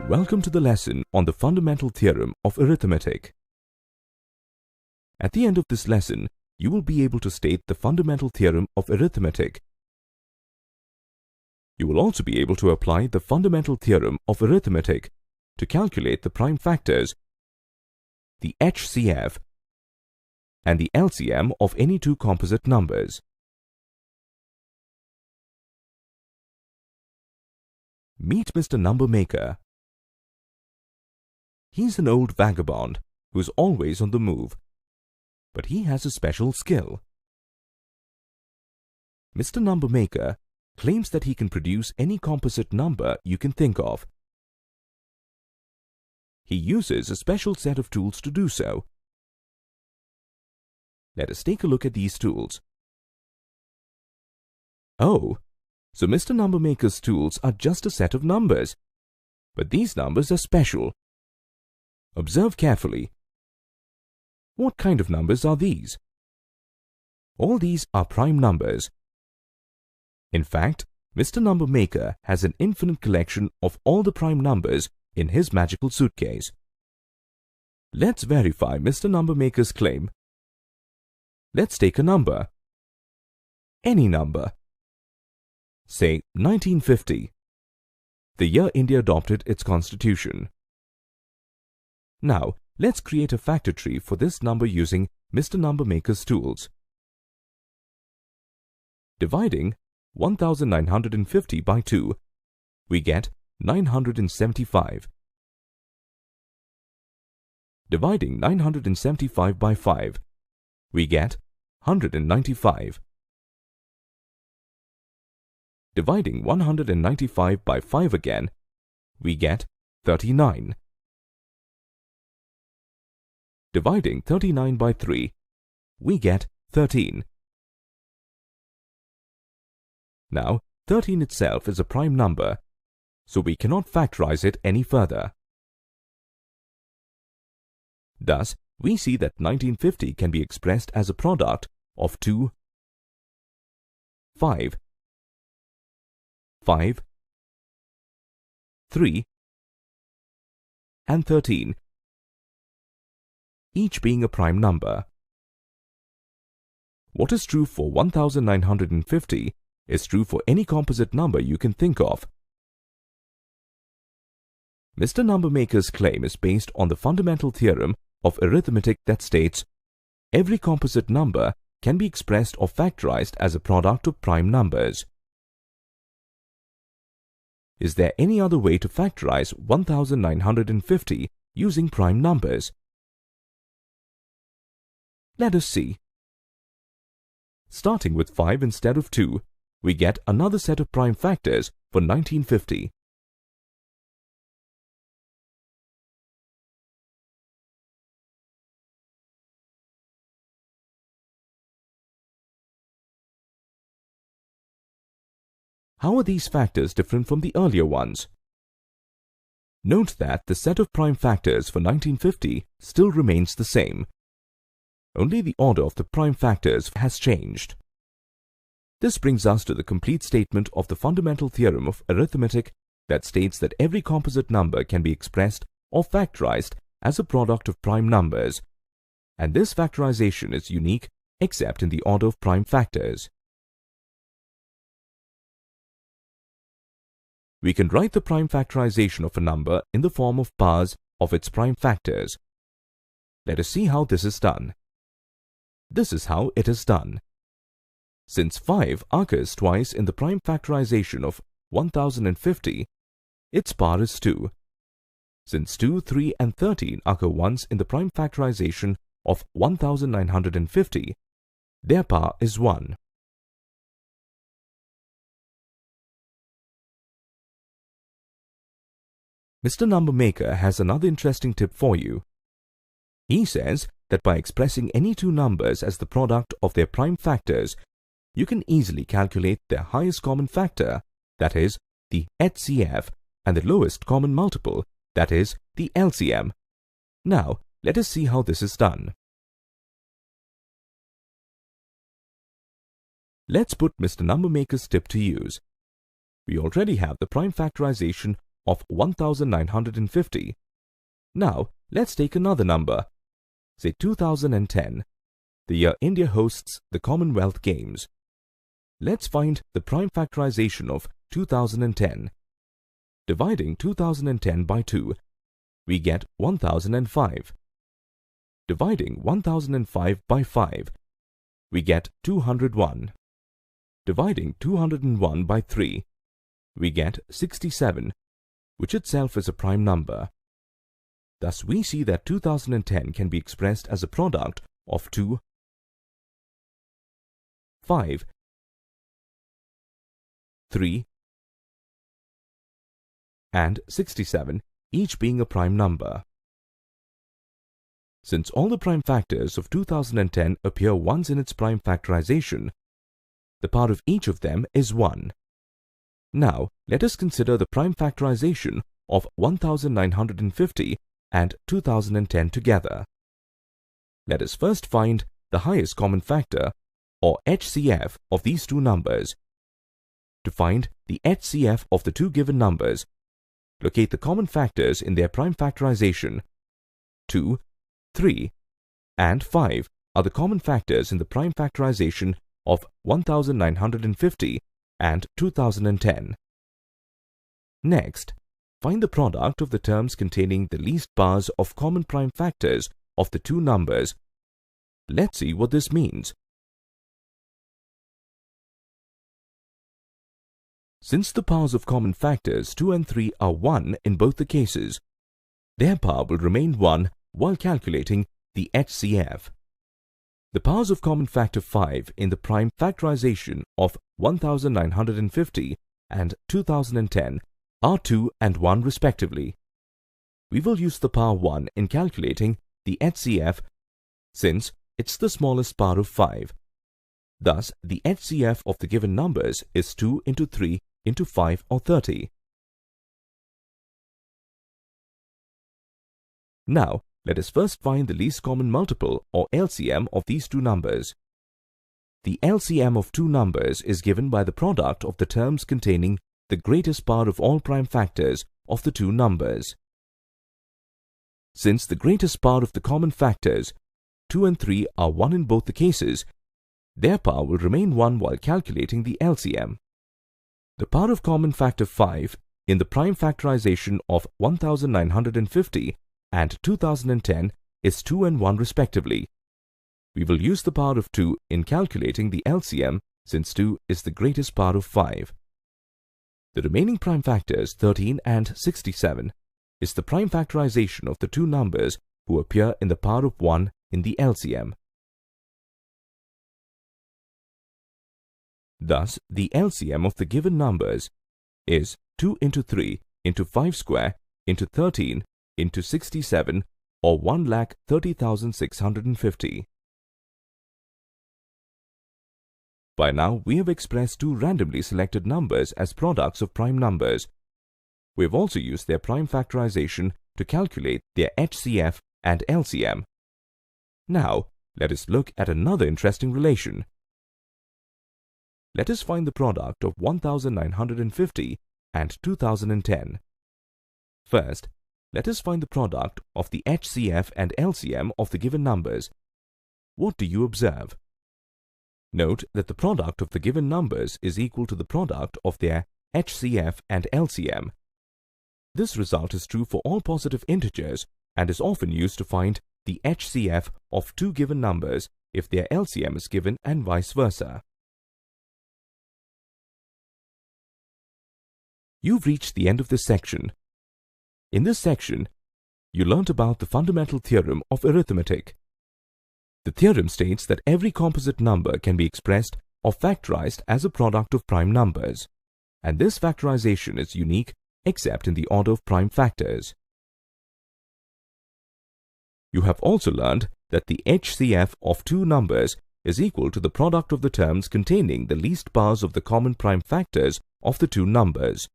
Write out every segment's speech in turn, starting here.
Welcome to the lesson on the fundamental theorem of arithmetic. At the end of this lesson, you will be able to state the fundamental theorem of arithmetic. You will also be able to apply the fundamental theorem of arithmetic to calculate the prime factors, the HCF, and the LCM of any two composite numbers. Meet Mr. Number Maker. He's an old vagabond who's always on the move, but he has a special skill. Mr. Number Maker claims that he can produce any composite number you can think of. He uses a special set of tools to do so. Let us take a look at these tools. Oh, so Mr. Number Maker's tools are just a set of numbers, but these numbers are special. Observe carefully. What kind of numbers are these? All these are prime numbers. In fact, Mr. Number Maker has an infinite collection of all the prime numbers in his magical suitcase. Let's verify Mr. Number Maker's claim. Let's take a number. Any number. Say 1950, the year India adopted its constitution. Now, let's create a factor tree for this number using Mr. Number Maker's tools. Dividing 1950 by 2, we get 975. Dividing 975 by 5, we get 195. Dividing 195 by 5 again, we get 39. Dividing 39 by 3, we get 13. Now, 13 itself is a prime number, so we cannot factorize it any further. Thus, we see that 1950 can be expressed as a product of 2, 5, 5, 3, and 13, each being a prime number. What is true for 1950 is true for any composite number you can think of. Mr. Number Maker's claim is based on the fundamental theorem of arithmetic that states every composite number can be expressed or factorized as a product of prime numbers. Is there any other way to factorize 1950 using prime numbers? Let us see. Starting with 5 instead of 2, we get another set of prime factors for 1950. How are these factors different from the earlier ones? Note that the set of prime factors for 1950 still remains the same. Only the order of the prime factors has changed. This brings us to the complete statement of the fundamental theorem of arithmetic that states that every composite number can be expressed or factorized as a product of prime numbers, and this factorization is unique except in the order of prime factors. We can write the prime factorization of a number in the form of powers of its prime factors. Let us see how this is done. This is how it is done. Since 5 occurs twice in the prime factorization of 1050, its power is 2. Since 2, 3, and 13 occur once in the prime factorization of 1950, their power is 1. Mr. Number Maker has another interesting tip for you. He says that by expressing any two numbers as the product of their prime factors, you can easily calculate their highest common factor, that is, the HCF, and the lowest common multiple, that is, the LCM. Now, let us see how this is done. Let's put Mr. Numbermaker's tip to use. We already have the prime factorization of 1950. Now, let's take another number, say 2010, the year India hosts the Commonwealth Games. Let's find the prime factorization of 2010. Dividing 2010 by 2, we get 1005. Dividing 1005 by 5, we get 201. Dividing 201 by 3, we get 67, which itself is a prime number. Thus, we see that 2010 can be expressed as a product of 2, 5, 3, and 67, each being a prime number. Since all the prime factors of 2010 appear once in its prime factorization, the power of each of them is 1. Now, let us consider the prime factorization of 1950 and 2010 together. Let us first find the highest common factor, or HCF, of these two numbers. To find the HCF of the two given numbers, locate the common factors in their prime factorization. 2, 3, and 5 are the common factors in the prime factorization of 1950 and 2010. Next, find the product of the terms containing the least powers of common prime factors of the two numbers. Let's see what this means. Since the powers of common factors 2 and 3 are 1 in both the cases, their power will remain 1 while calculating the HCF. The powers of common factor 5 in the prime factorization of 1950 and 2010 are 2 and 1 respectively. We will use the power 1 in calculating the HCF since it's the smallest power of 5. Thus, the HCF of the given numbers is 2 into 3 into 5 or 30. Now, let us first find the least common multiple, or LCM, of these two numbers. The LCM of two numbers is given by the product of the terms containing the greatest power of all prime factors of the two numbers. Since the greatest power of the common factors 2 and 3 are 1 in both the cases, their power will remain 1 while calculating the LCM. The power of common factor 5 in the prime factorization of 1950 and 2010 is 2 and 1 respectively. We will use the power of 2 in calculating the LCM since 2 is the greatest power of 5. The remaining prime factors 13 and 67 is the prime factorization of the two numbers who appear in the power of 1 in the LCM. Thus, the LCM of the given numbers is 2 into 3 into 5 square into 13 into 67, or 1,30,650. By now, we have expressed two randomly selected numbers as products of prime numbers. We have also used their prime factorization to calculate their HCF and LCM. Now, let us look at another interesting relation. Let us find the product of 1950 and 2010. First, let us find the product of the HCF and LCM of the given numbers. What do you observe? Note that the product of the given numbers is equal to the product of their HCF and LCM. This result is true for all positive integers and is often used to find the HCF of two given numbers if their LCM is given and vice versa. You've reached the end of this section. In this section, you learnt about the fundamental theorem of arithmetic. The theorem states that every composite number can be expressed or factorized as a product of prime numbers, and this factorization is unique except in the order of prime factors. You have also learned that the HCF of two numbers is equal to the product of the terms containing the least powers of the common prime factors of the two numbers.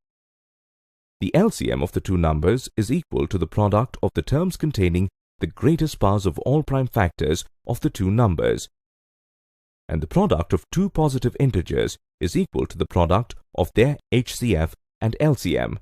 The LCM of the two numbers is equal to the product of the terms containing the greatest powers of all prime factors of the two numbers, and the product of two positive integers is equal to the product of their HCF and LCM.